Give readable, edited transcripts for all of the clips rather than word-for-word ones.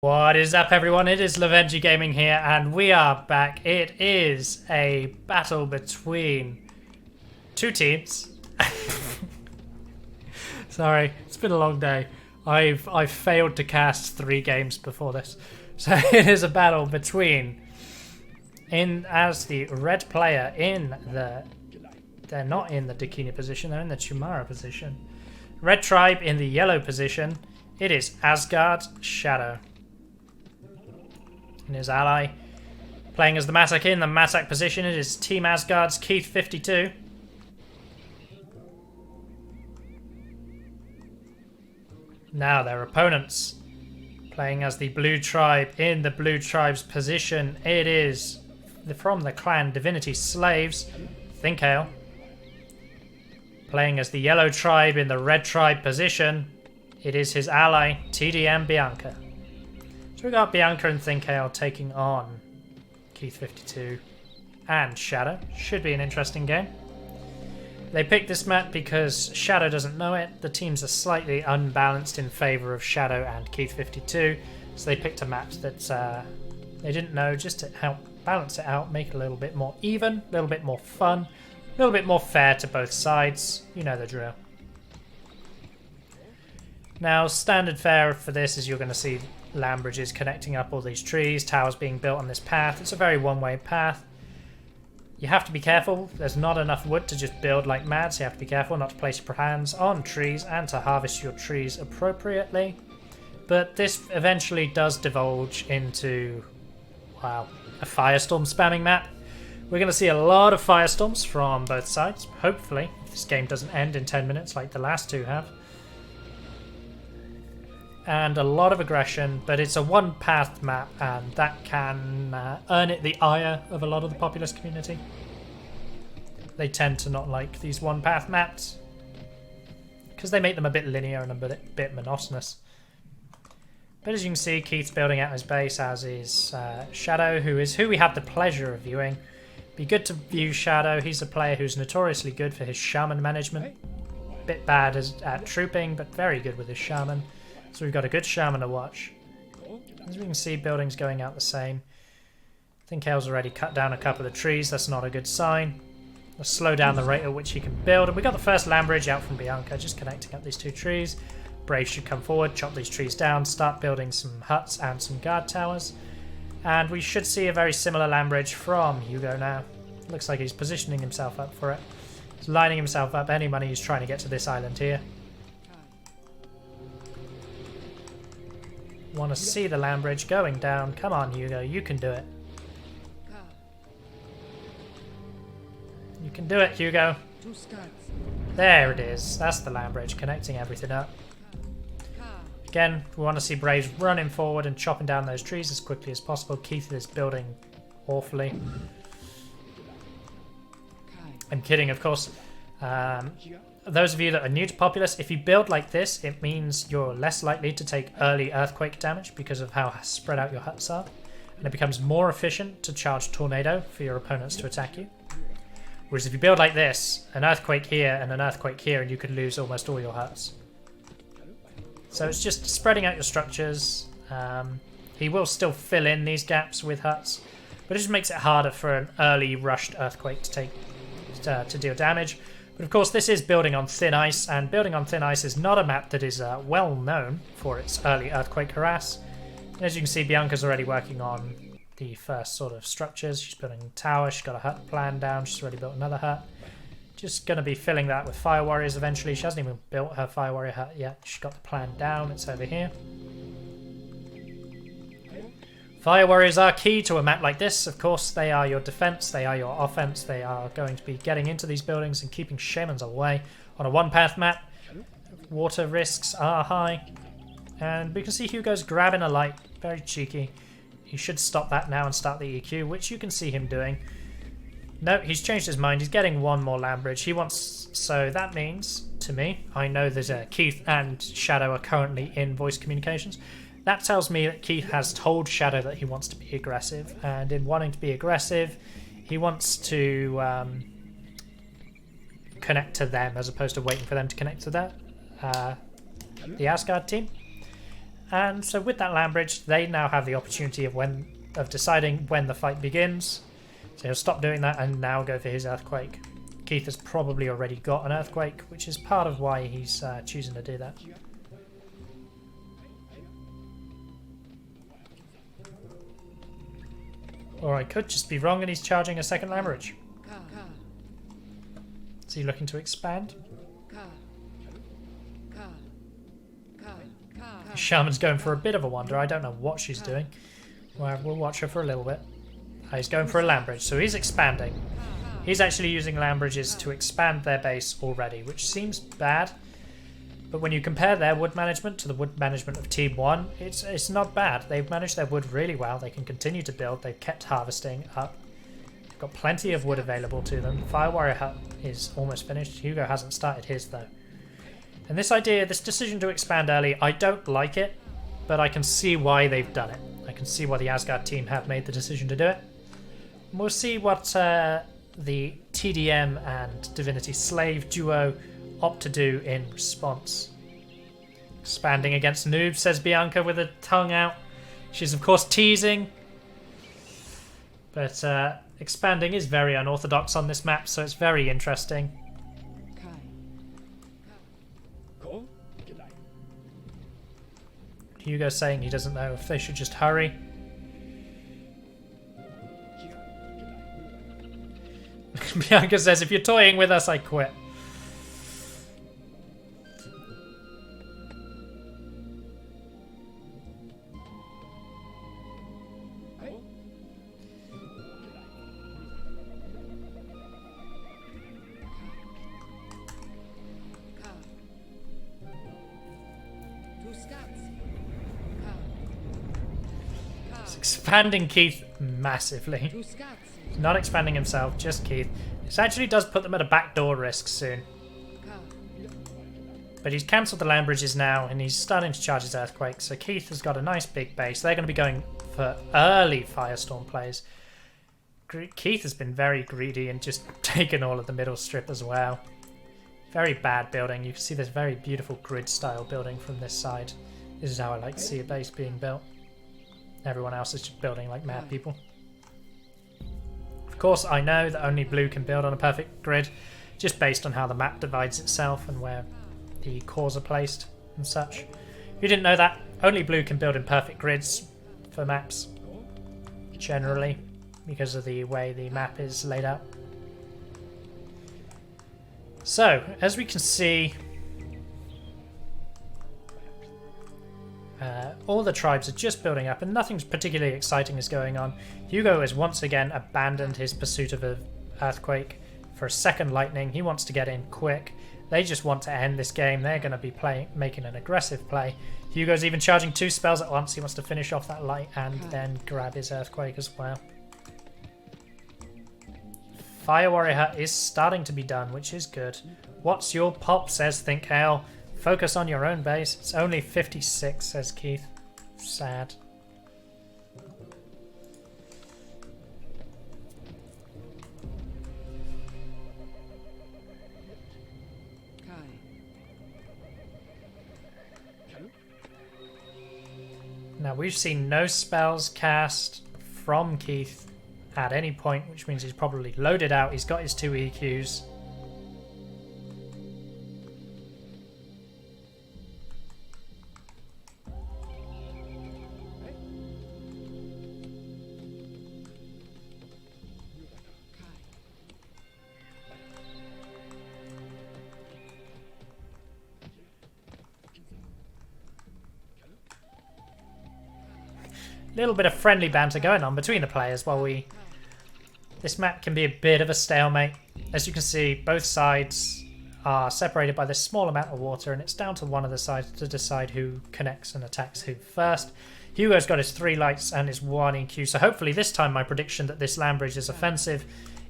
What is up, everyone? It is Lovenji Gaming here, and we are back. It is a battle between two teams. Sorry, it's been a long day. I've failed to cast 3 games before this, so it is a battle between as the red player they're not in the Dakini position, they're in the Chumara position. Red tribe in the yellow position. It is Asgard Shadow. And his ally playing as the Masak in the Masak position. It is Team Asgard's Keith52. Now their opponents playing as the blue tribe in the blue tribe's position. It is from the clan Divinity Slaves, Thinkhail. Playing as the yellow tribe in the red tribe position. It is his ally, TDM Bianca. So we got Bianca and Thinkhail taking on Keith52 and Shadow. Should be an interesting game. They picked this map because Shadow doesn't know it. The teams are slightly unbalanced in favour of Shadow and Keith52, so they picked a map that they didn't know, just to help balance it out, make it a little bit more even, a little bit more fun, a little bit more fair to both sides. You know the drill. Now, standard fare for this is you're going to see land bridges connecting up all these trees, towers being built on this path. It's a very one-way path. You have to be careful. There's not enough wood to just build like mad, so you have to be careful not to place your hands on trees and to harvest your trees appropriately. But this eventually does divulge into, wow, a firestorm spamming map. We're going to see a lot of firestorms from both sides, hopefully, if this game doesn't end in 10 minutes like the last two have. And a lot of aggression, but it's a one-path map, and that can earn it the ire of a lot of the Populous community. They tend to not like these one-path maps because they make them a bit linear and a bit monotonous. But as you can see, Keith's building out his base, as is Shadow, who we have the pleasure of viewing. Be good to view Shadow. He's a player who's notoriously good for his shaman management. Bit bad at trooping, but very good with his shaman. So we've got a good shaman to watch. As we can see, buildings going out the same. Thinkhail's already cut down a couple of trees. That's not a good sign. Let's slow down the rate at which he can build. And we got the first land bridge out from Bianca, just connecting up these two trees. Brave should come forward, chop these trees down, start building some huts and some guard towers. And we should see a very similar land bridge from Hugo now. Looks like he's positioning himself up for it. He's lining himself up any money he's trying to get to this island here. Want to see the land bridge going down. Come on, Hugo, you can do it. You can do it, Hugo. There it is. That's the land bridge connecting everything up. Again, we want to see Braves running forward and chopping down those trees as quickly as possible. Keith is building awfully. I'm kidding, of course. Those of you that are new to Populous, if you build like this, it means you're less likely to take early earthquake damage because of how spread out your huts are. And it becomes more efficient to charge Tornado for your opponents to attack you. Whereas if you build like this, an earthquake here and an earthquake here, and you could lose almost all your huts. So it's just spreading out your structures. He will still fill in these gaps with huts, but it just makes it harder for an early rushed earthquake to deal damage. But of course, this is building on thin ice, and building on thin ice is not a map that is well known for its early earthquake harass. And as you can see, Bianca's already working on the first sort of structures. She's building a tower, she's got a hut planned down, she's already built another hut. Just going to be filling that with fire warriors eventually. She hasn't even built her fire warrior hut yet. She's got the plan down, it's over here. Fire warriors are key to a map like this. Of course, they are your defense, they are your offense. They are going to be getting into these buildings and keeping shamans away. On a one-path map, water risks are high. And we can see Hugo's grabbing a light, very cheeky. He should stop that now and start the EQ, which you can see him doing. No, he's changed his mind. He's getting one more land bridge. He wants, so that means, to me, I know that Keith and Shadow are currently in voice communications. That tells me that Keith has told Shadow that he wants to be aggressive, and in wanting to be aggressive, he wants to connect to them as opposed to waiting for them to connect to the Asgard team. And so with that land bridge, they now have the opportunity of deciding when the fight begins. So he'll stop doing that and now go for his earthquake. Keith has probably already got an earthquake, which is part of why he's choosing to do that. Or I could just be wrong and he's charging a second land bridge. Is he looking to expand? Shaman's going for a bit of a wander. I don't know what she's doing. Well, we'll watch her for a little bit. He's going for a land bridge, so he's expanding. He's actually using land bridges to expand their base already, which seems bad. But when you compare their wood management to the wood management of Team 1, it's not bad. They've managed their wood really well. They can continue to build. They've kept harvesting up. They've got plenty of wood available to them. Fire Warrior Hut is almost finished. Hugo hasn't started his, though. And this decision to expand early, I don't like it, but I can see why they've done it. I can see why the Asgard team have made the decision to do it. And we'll see what the TDM and Divinity Slave duo opt to do in response. Expanding against Noob, says Bianca with a tongue out. She's of course teasing. But expanding is very unorthodox on this map, so it's very interesting. Hugo's saying he doesn't know if they should just hurry. Bianca says, if you're toying with us, I quit. Expanding Keith massively. He's not expanding himself, just Keith. This actually does put them at a backdoor risk soon. But he's cancelled the land bridges now and he's starting to charge his earthquake. So Keith has got a nice big base. They're going to be going for early Firestorm plays. Keith has been very greedy and just taken all of the middle strip as well. Very bad building. You can see this very beautiful grid style building from this side. This is how I like to see a base being built. Everyone else is just building like mad people. Of course, I know that only blue can build on a perfect grid, just based on how the map divides itself and where the cores are placed and such. If you didn't know that, only blue can build in perfect grids for maps, generally, because of the way the map is laid out. So, as we can see, all the tribes are just building up and nothing particularly exciting is going on. Hugo has once again abandoned his pursuit of an earthquake for a second lightning. He wants to get in quick. They just want to end this game. They're going to be making an aggressive play. Hugo's even charging 2 spells at once. He wants to finish off that light and then grab his earthquake as well. Fire Warrior Hut is starting to be done, which is good. What's your pop, says Thinkhail. Focus on your own base. It's only 56, says Keith. Sad. Now we've seen no spells cast from Keith at any point, which means he's probably loaded out. He's got his 2 EQs. Little bit of friendly banter going on between the players while this map can be a bit of a stalemate. As you can see, both sides are separated by this small amount of water and it's down to one of the sides to decide who connects and attacks who first. Hugo's got his 3 lights and his 1 EQ, so hopefully this time my prediction that this land bridge is offensive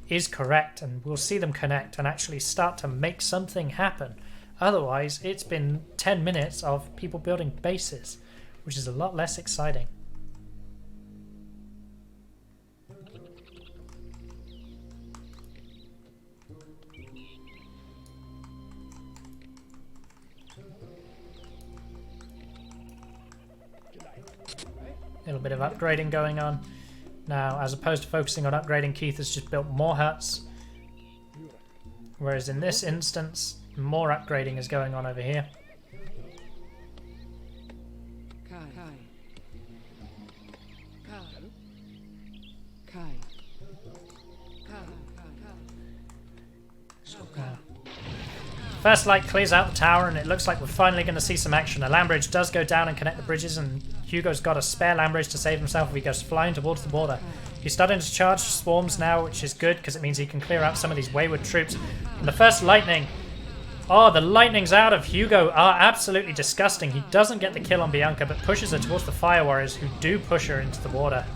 is correct and we'll see them connect and actually start to make something happen. Otherwise, it's been 10 minutes of people building bases, which is a lot less exciting. little bit of upgrading going on. Now, as opposed to focusing on upgrading, Keith has just built more huts. Whereas in this instance, more upgrading is going on over here. First light clears out the tower, and it looks like we're finally going to see some action. A land bridge does go down and connect the bridges, and Hugo's got a spare land bridge to save himself if he goes flying towards the border. He's starting to charge swarms now, which is good because it means he can clear out some of these wayward troops. And the first lightning, oh, the lightnings out of Hugo are absolutely disgusting. He doesn't get the kill on Bianca, but pushes her towards the fire warriors, who do push her into the water.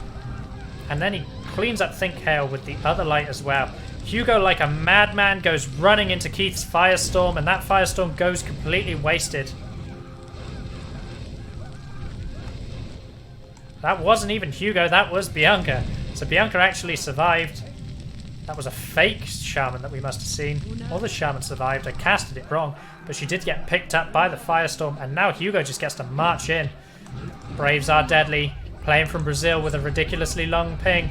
And then he cleans up Thinkhail with the other light as well. Hugo, like a madman, goes running into Keith's firestorm, and that firestorm goes completely wasted. That wasn't even Hugo, that was Bianca. So Bianca actually survived. That was a fake shaman that we must have seen. Or the shaman survived. I casted it wrong, but she did get picked up by the firestorm, and now Hugo just gets to march in. Braves are deadly, playing from Brazil with a ridiculously long ping.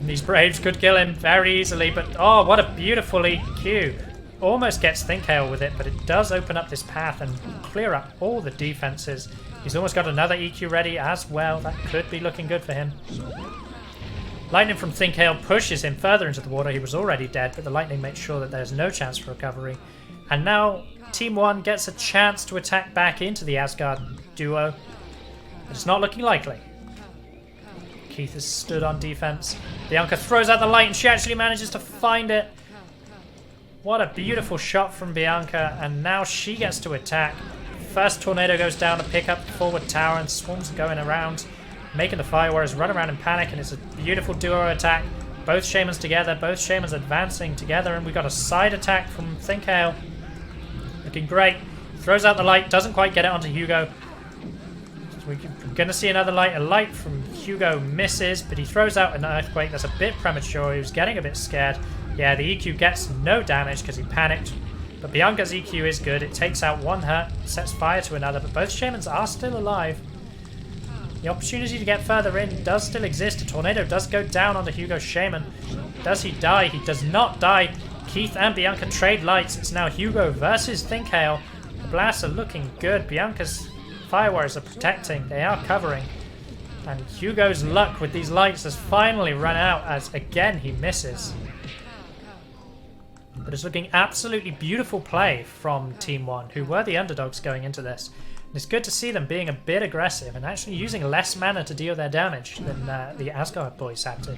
These Braves could kill him very easily, but oh, what a beautiful EQ. Almost gets Thinkhail with it, but it does open up this path and clear up all the defenses. He's almost got another EQ ready as well. That could be looking good for him. Lightning from Thinkhail pushes him further into the water. He was already dead, but the lightning makes sure that there's no chance for recovery. And now Team 1 gets a chance to attack back into the Asgard duo, but it's not looking likely. Keith has stood on defense. Bianca throws out the light, and she actually manages to find it. What a beautiful shot from Bianca, and now she gets to attack. First tornado goes down to pick up the forward tower, and swarms are going around, making the fire warriors run around in panic, and it's a beautiful duo attack. Both shamans together, both shamans advancing together, and we got a side attack from Thinkhail. Looking great. Throws out the light, doesn't quite get it onto Hugo. We're going to see another light. A light from Hugo misses, but he throws out an earthquake. That's a bit premature. He was getting a bit scared. Yeah, the EQ gets no damage because he panicked. But Bianca's EQ is good. It takes out one hut, sets fire to another, but both shamans are still alive. The opportunity to get further in does still exist. A tornado does go down onto Hugo's shaman. Does he die? He does not die. Keith and Bianca trade lights. It's now Hugo versus Thinkhail. The blasts are looking good. Bianca's fire warriors are protecting. They are covering. And Hugo's luck with these lights has finally run out as, again, he misses. But it's looking absolutely beautiful play from Team 1, who were the underdogs going into this. And it's good to see them being a bit aggressive and actually using less mana to deal their damage than the Asgard boys had to.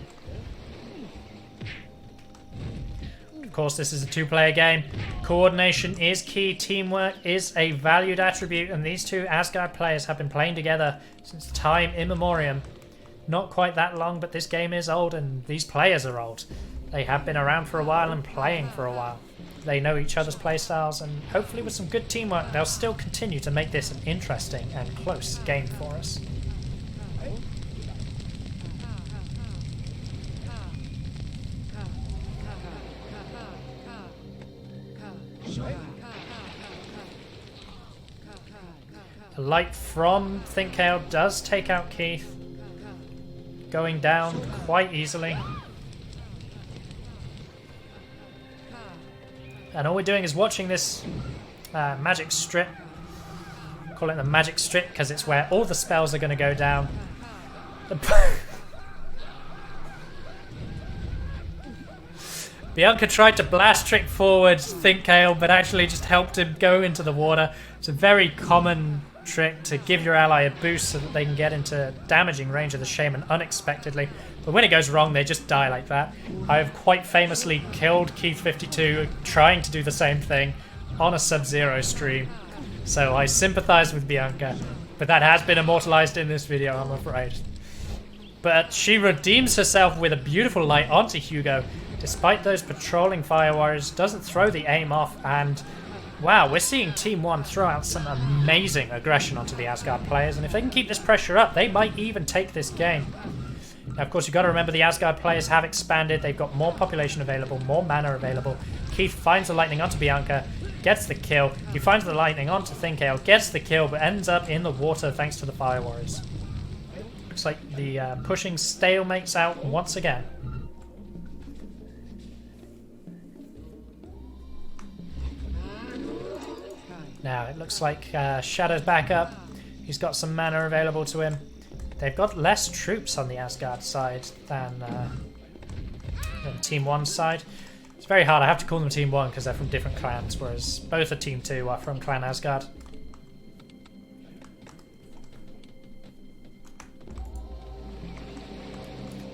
Of course, this is a two-player game. Coordination is key. Teamwork is a valued attribute, and these two Asgard players have been playing together since time immemorial. Not quite that long, but this game is old, and these players are old. They have been around for a while and playing for a while. They know each other's playstyles, and hopefully with some good teamwork, they'll still continue to make this an interesting and close game for us. A light from Thinkhail does take out Keith, going down quite easily. And all we're doing is watching this magic strip. Call it the magic strip because it's where all the spells are going to go down. Bianca tried to blast trick forward Thinkhail, but actually just helped him go into the water. It's a very common trick to give your ally a boost so that they can get into damaging range of the shaman unexpectedly. But when it goes wrong, they just die like that. I have quite famously killed Keith52 trying to do the same thing on a Sub-Zero stream. So I sympathize with Bianca, but that has been immortalized in this video, I'm afraid. But she redeems herself with a beautiful light onto Hugo, despite those patrolling fire warriors, doesn't throw the aim off, and wow, we're seeing Team 1 throw out some amazing aggression onto the Asgard players, and if they can keep this pressure up, they might even take this game. Now, of course, you've got to remember the Asgard players have expanded. They've got more population available, more mana available. Keith finds the lightning onto Bianca, gets the kill. He finds the lightning onto Thinkhail, gets the kill, but ends up in the water thanks to the fire warriors. Looks like the pushing stalemates out once again. Now it looks like Shadow's back up. He's got some mana available to him. They've got less troops on the Asgard side than Team 1's side. It's very hard. I have to call them Team 1 because they're from different clans, whereas both of Team 2 are from Clan Asgard.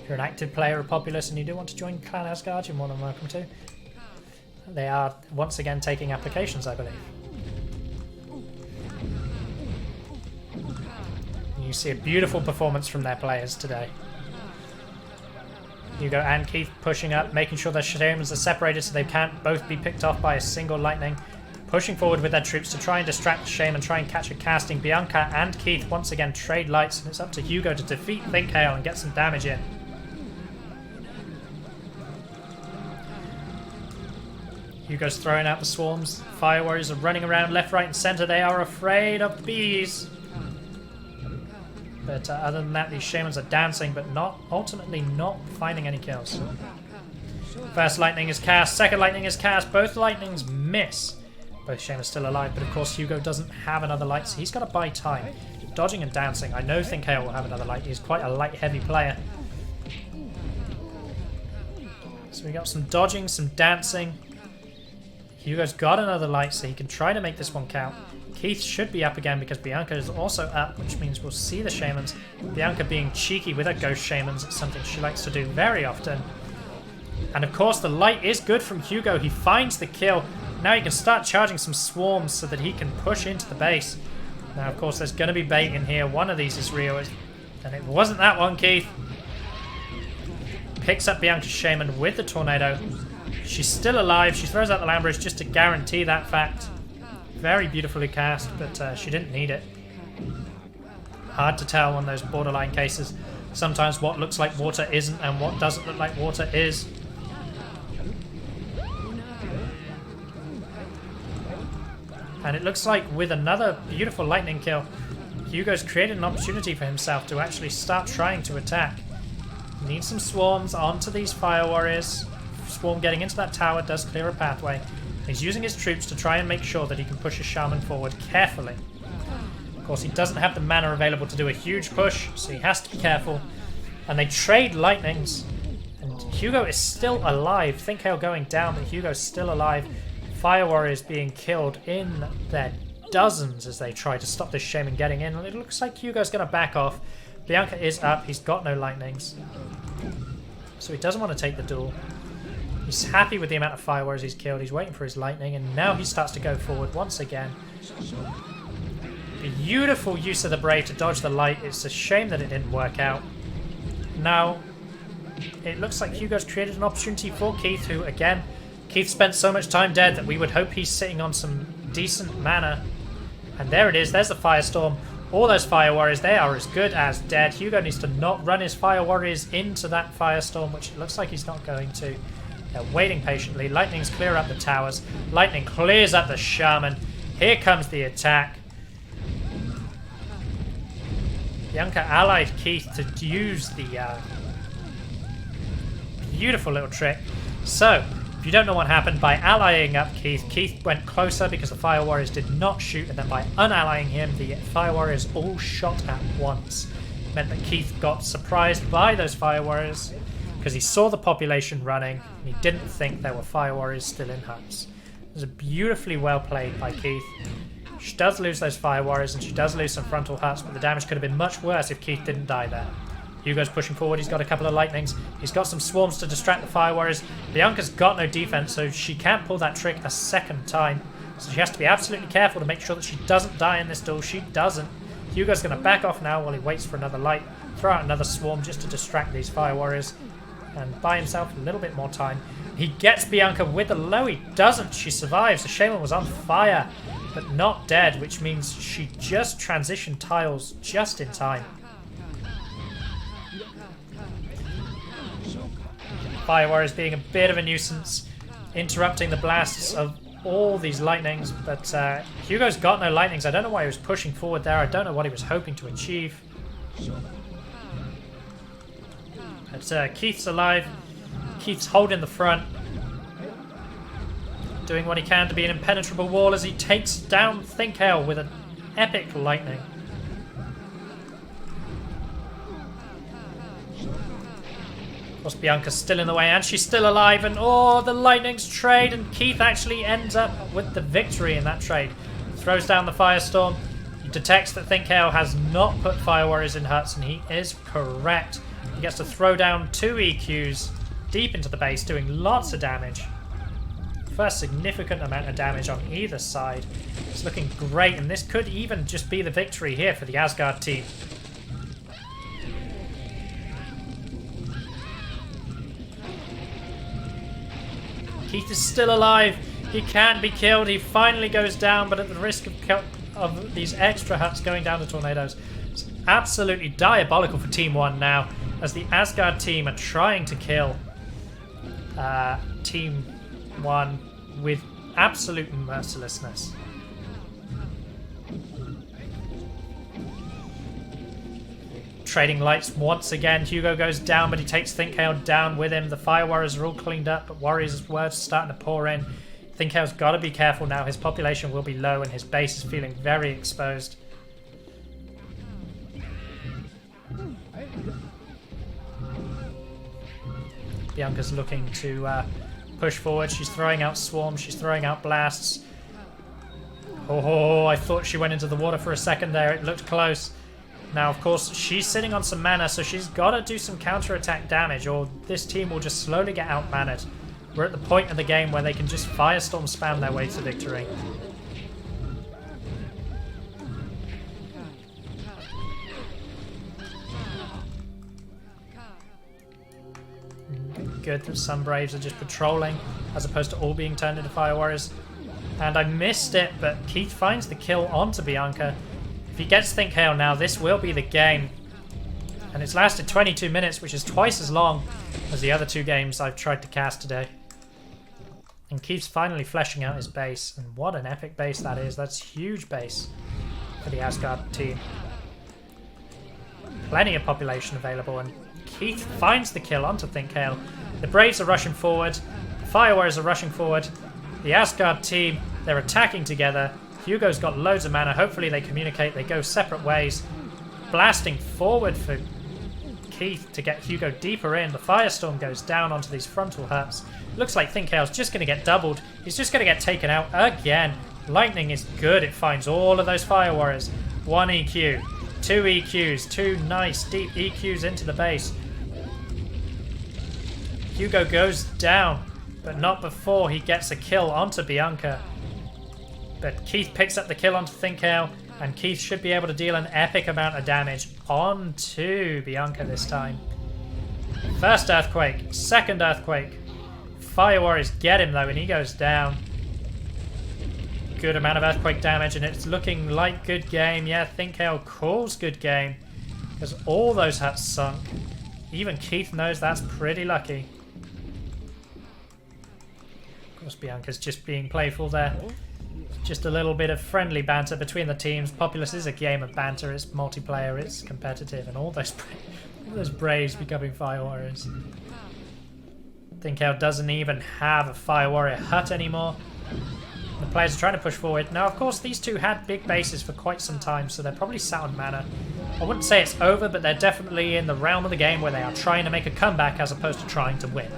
If you're an active player of Populous and you do want to join Clan Asgard, you're more than welcome to. They are once again taking applications, I believe. You see a beautiful performance from their players today. Hugo and Keith pushing up, making sure their shamans are separated so they can't both be picked off by a single lightning. Pushing forward with their troops to try and distract the shaman, try and catch a casting. Bianca and Keith once again trade lights, and it's up to Hugo to defeat Thinkhail and get some damage in. Hugo's throwing out the swarms. Fire warriors are running around left, right and centre. They are afraid of bees. But other than that, these shamans are dancing, but ultimately not finding any kills. First lightning is cast, second lightning is cast, both lightnings miss. Both shamans still alive, but of course Hugo doesn't have another light, so he's got to buy time. Dodging and dancing. I know Thinkhail will have another light. He's quite a light-heavy player. So we got some dodging, some dancing. Hugo's got another light, so he can try to make this one count. Keith should be up again because Bianca is also up, which means we'll see the shamans. Bianca being cheeky with her ghost shamans, it's something she likes to do very often. And of course the light is good from Hugo. He finds the kill. Now he can start charging some swarms so that he can push into the base. Now of course there's going to be bait in here. One of these is real, and it wasn't that one, Keith. Picks up Bianca's shaman with the tornado. She's still alive. She throws out the land bridge just to guarantee that fact. Very beautifully cast, but she didn't need it. Hard to tell on those borderline cases. Sometimes what looks like water isn't, and what doesn't look like water is. And it looks like with another beautiful lightning kill, Hugo's created an opportunity for himself to actually start trying to attack. Needs some swarms onto these fire warriors. Swarm getting into that tower does clear a pathway. He's using his troops to try and make sure that he can push his shaman forward carefully. Of course, he doesn't have the mana available to do a huge push, so he has to be careful. And they trade lightnings. And Hugo is still alive. Thinkhail going down, but Hugo's still alive. Fire warriors being killed in their dozens as they try to stop this shaman getting in. It looks like Hugo's going to back off. Bianca is up. He's got no lightnings. So he doesn't want to take the duel. He's happy with the amount of fire warriors he's killed. He's waiting for his lightning, and now he starts to go forward once again. Beautiful use of the Brave to dodge the light. It's a shame that it didn't work out. Now, it looks like Hugo's created an opportunity for Keith, who, again, Keith spent so much time dead that we would hope he's sitting on some decent mana. And there it is. There's the firestorm. All those fire warriors, they are as good as dead. Hugo needs to not run his fire warriors into that firestorm, which it looks like he's not going to. They're waiting patiently. Lightnings clear up the towers. Lightning clears up the shaman. Here comes the attack. Bianca allied Keith to use the beautiful little trick. So, if you don't know what happened, by allying up Keith, Keith went closer because the fire warriors did not shoot, and then by unallying him, the fire warriors all shot at once. It meant that Keith got surprised by those fire warriors because he saw the population running and he didn't think there were fire warriors still in huts. It was beautifully well played by Keith. She does lose those fire warriors and she does lose some frontal huts, but the damage could have been much worse if Keith didn't die there. Hugo's pushing forward. He's got a couple of lightnings. He's got some swarms to distract the fire warriors. Bianca's got no defense, so she can't pull that trick a second time. So she has to be absolutely careful to make sure that she doesn't die in this duel. She doesn't. Hugo's going to back off now while he waits for another light. Throw out another swarm just to distract these fire warriors and buy himself a little bit more time. He gets Bianca with a low. He doesn't. She survives. The shaman was on fire, but not dead, which means she just transitioned tiles just in time. Fire warriors being a bit of a nuisance, interrupting the blasts of all these lightnings, but Hugo's got no lightnings. I don't know why he was pushing forward there. I don't know what he was hoping to achieve. But Keith's alive. Keith's holding the front. Doing what he can to be an impenetrable wall as he takes down Thinkhail with an epic lightning. Of course, Bianca's still in the way and she's still alive, and oh, the lightning's trade, and Keith actually ends up with the victory in that trade. Throws down the firestorm. He detects that Thinkhail has not put fire warriors in huts, and he is correct. He gets to throw down 2 EQs deep into the base, doing lots of damage. First significant amount of damage on either side. It's looking great, and this could even just be the victory here for the Asgard team. Keith is still alive. He can't be killed. He finally goes down, but at the risk of these extra huts going down to tornadoes. It's absolutely diabolical for Team 1 now, as the Asgard team are trying to kill Team 1 with absolute mercilessness. Trading lights once again. Hugo goes down, but he takes Thinkhail down with him. The fire warriors are all cleaned up, but warriors' words starting to pour in. Thinkhail's got to be careful now. His population will be low, and his base is feeling very exposed. Bianca's looking to push forward. She's throwing out swarms. She's throwing out blasts. Oh, I thought she went into the water for a second there. It looked close. Now, of course, she's sitting on some mana, so she's got to do some counter-attack damage, or this team will just slowly get out-mannered. We're at the point of the game where they can just firestorm spam their way to victory. Good that some Braves are just patrolling, as opposed to all being turned into Fire Warriors. And I missed it, but Keith finds the kill onto Bianca. If he gets Thinkhail now, this will be the game. And it's lasted 22 minutes, which is twice as long as the other 2 games I've tried to cast today. And Keith's finally fleshing out his base. And what an epic base that is. That's huge base for the Asgard team. Plenty of population available, and Keith finds the kill onto Thinkhail. The Braves are rushing forward. The Fire Warriors are rushing forward. The Asgard team, they're attacking together. Hugo's got loads of mana. Hopefully they communicate. They go separate ways. Blasting forward for Keith to get Hugo deeper in. The firestorm goes down onto these frontal huts. Looks like Thinkhail's just going to get doubled. He's just going to get taken out again. Lightning is good. It finds all of those fire warriors. 1 EQ. 2 EQs. 2 nice deep EQs into the base. Hugo goes down, but not before he gets a kill onto Bianca. But Keith picks up the kill onto Thinkhail, and Keith should be able to deal an epic amount of damage onto Bianca this time. First earthquake, second earthquake. Fire warriors get him though, and he goes down. Good amount of earthquake damage, and it's looking like good game. Yeah, Thinkhail calls good game, because all those huts sunk. Even Keith knows that's pretty lucky. Of course, Bianca's just being playful there. Just a little bit of friendly banter between the teams. Populous is a game of banter. It's multiplayer. It's competitive, and all those Braves becoming Fire Warriors. Thinkhail doesn't even have a Fire Warrior hut anymore. The players are trying to push forward. Now, of course, these two had big bases for quite some time, so they're probably sat on mana. I wouldn't say it's over, but they're definitely in the realm of the game where they are trying to make a comeback as opposed to trying to win.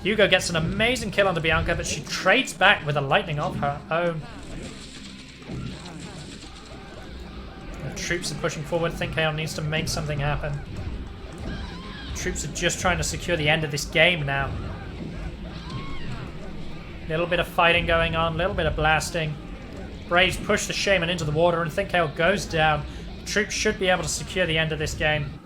Hugo gets an amazing kill onto Bianca, but she trades back with a lightning of her own. The troops are pushing forward. Thinkhail needs to make something happen. Troops are just trying to secure the end of this game now. Little bit of fighting going on, little bit of blasting. Braves push the Shaman into the water, and Thinkhail goes down. Troops should be able to secure the end of this game.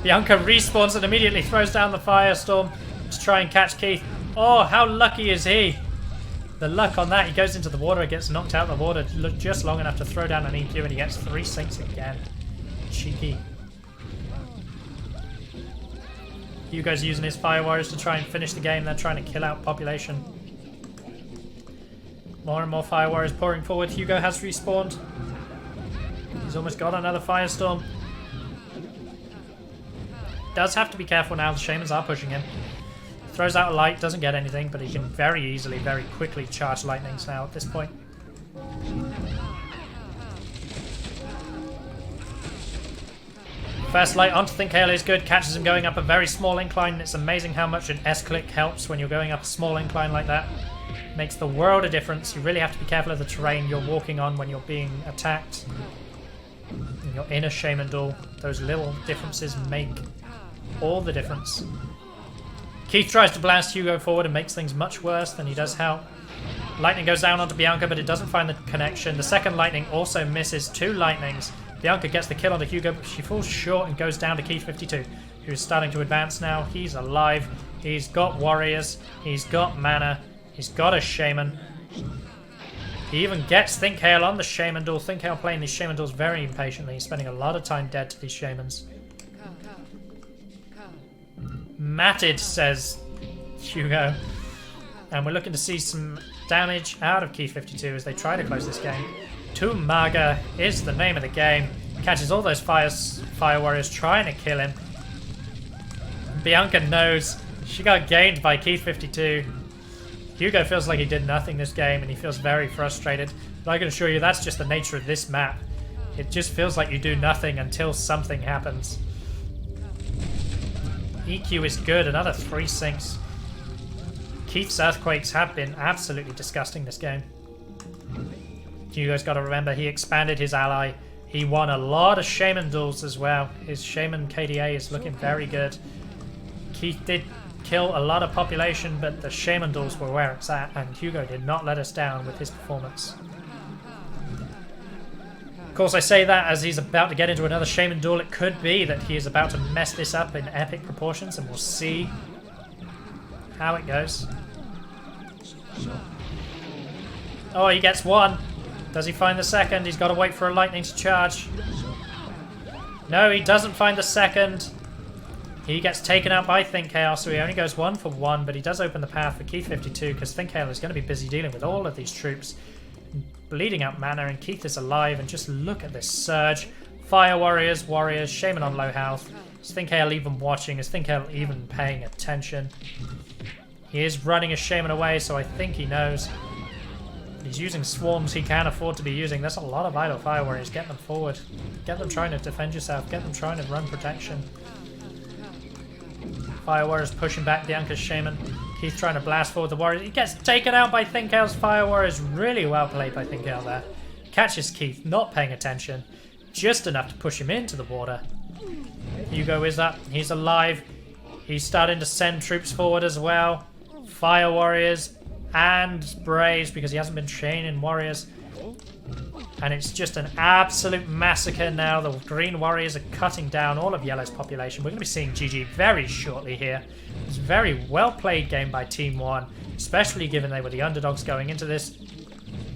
Bianca respawns and immediately throws down the firestorm to try and catch Keith. Oh, how lucky is he? The luck on that. He goes into the water, gets knocked out of the water just long enough to throw down an EQ, and he gets 3 sinks again. Cheeky. Hugo's using his Fire Warriors to try and finish the game. They're trying to kill out population. More and more Fire Warriors pouring forward. Hugo has respawned. He's almost got another Firestorm. Does have to be careful now. The Shamans are pushing him. Throws out a light, doesn't get anything, but he can very easily, very quickly charge lightnings now at this point. First light onto Thinkhail is good, catches him going up a very small incline. It's amazing how much an S-click helps when you're going up a small incline like that. Makes the world of difference. You really have to be careful of the terrain you're walking on when you're being attacked. When you're in a Shaman duel, those little differences make all the difference. Keith tries to blast Hugo forward and makes things much worse than he does help. Lightning goes down onto Bianca, but it doesn't find the connection. The second lightning also misses 2 lightnings. Bianca gets the kill onto Hugo, but she falls short and goes down to Keith52, who's starting to advance now. He's alive. He's got warriors. He's got mana. He's got a Shaman. He even gets Thinkhail on the Shaman duel. Thinkhail playing these Shaman duels very impatiently. He's spending a lot of time dead to these Shamans. Matted, says Hugo. And we're looking to see some damage out of Keith52 as they try to close this game. Tumaga is the name of the game. Catches all those fire warriors trying to kill him. Bianca knows she got gamed by Keith52. Hugo feels like he did nothing this game and he feels very frustrated. But I can assure you that's just the nature of this map. It just feels like you do nothing until something happens. EQ is good, another 3 sinks. Keith's Earthquakes have been absolutely disgusting this game. Hugo's got to remember he expanded his ally. He won a lot of Shaman duels as well. His Shaman KDA is looking very good. Keith did kill a lot of population, but the Shaman duels were where it's at, and Hugo did not let us down with his performance. Of course, I say that as he's about to get into another Shaman duel. It could be that he is about to mess this up in epic proportions, and we'll see how it goes. Oh, he gets 1. Does he find the second? He's got to wait for a lightning to charge. No, he doesn't find the second. He gets taken out by Thinkhail, so he only goes 1 for 1, but he does open the path for Keith52 because Thinkhail is going to be busy dealing with all of these troops. Bleeding out mana, and Keith is alive, and just look at this surge. Fire warriors, Shaman on low health. Is Thinkhail even watching? Is Thinkhail even paying attention? He is running a Shaman away, so I think he knows. He's using swarms he can't afford to be using. There's a lot of idle fire warriors. Get them forward. Get them trying to defend yourself. Get them trying to run protection. Fire warriors pushing back Bianca's Shaman. Keith trying to blast forward the warriors. He gets taken out by Thinkhail's fire warriors. Really well played by Thinkhail there. Catches Keith, not paying attention. Just enough to push him into the water. Hugo is up. He's alive. He's starting to send troops forward as well. Fire warriors and Braves because he hasn't been training warriors. And it's just an absolute massacre now. The green warriors are cutting down all of yellow's population. We're going to be seeing GG very shortly here. It's a very well played game by Team 1, especially given they were the underdogs going into this.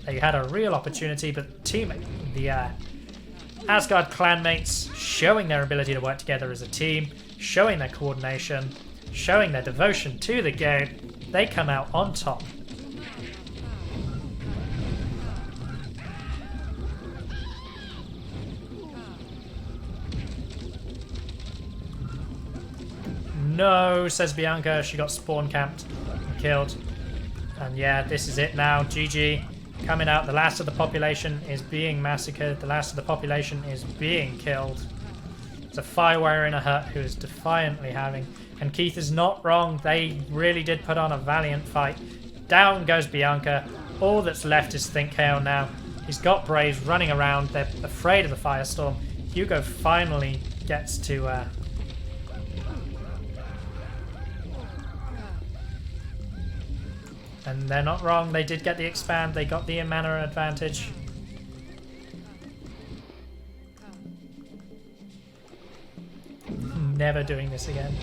They had a real opportunity, but the Asgard clanmates showing their ability to work together as a team, showing their coordination, showing their devotion to the game. They come out on top. No, says Bianca. She got spawn camped and killed. And yeah, this is it now. GG. Coming out. The last of the population is being massacred. The last of the population is being killed. It's a fire warrior in a hut who is defiantly having. And Keith is not wrong. They really did put on a valiant fight. Down goes Bianca. All that's left is Thinkhail now. He's got Braves running around. They're afraid of the firestorm. Hugo finally gets to... And they're not wrong, they did get the expand, they got the mana advantage. Never doing this again.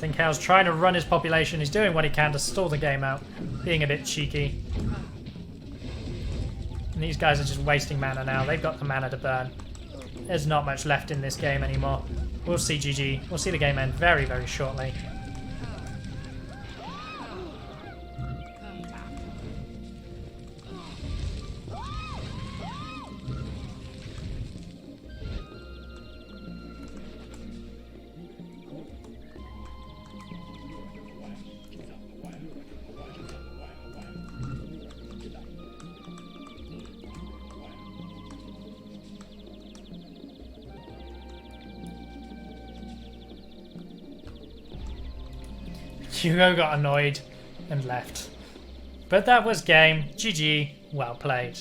Thinkhail's trying to run his population. He's doing what he can to stall the game out, being a bit cheeky. And these guys are just wasting mana now. They've got the mana to burn. There's not much left in this game anymore. We'll see GG. We'll see the game end very, very shortly. Hugo got annoyed and left. But that was game. GG. Well played.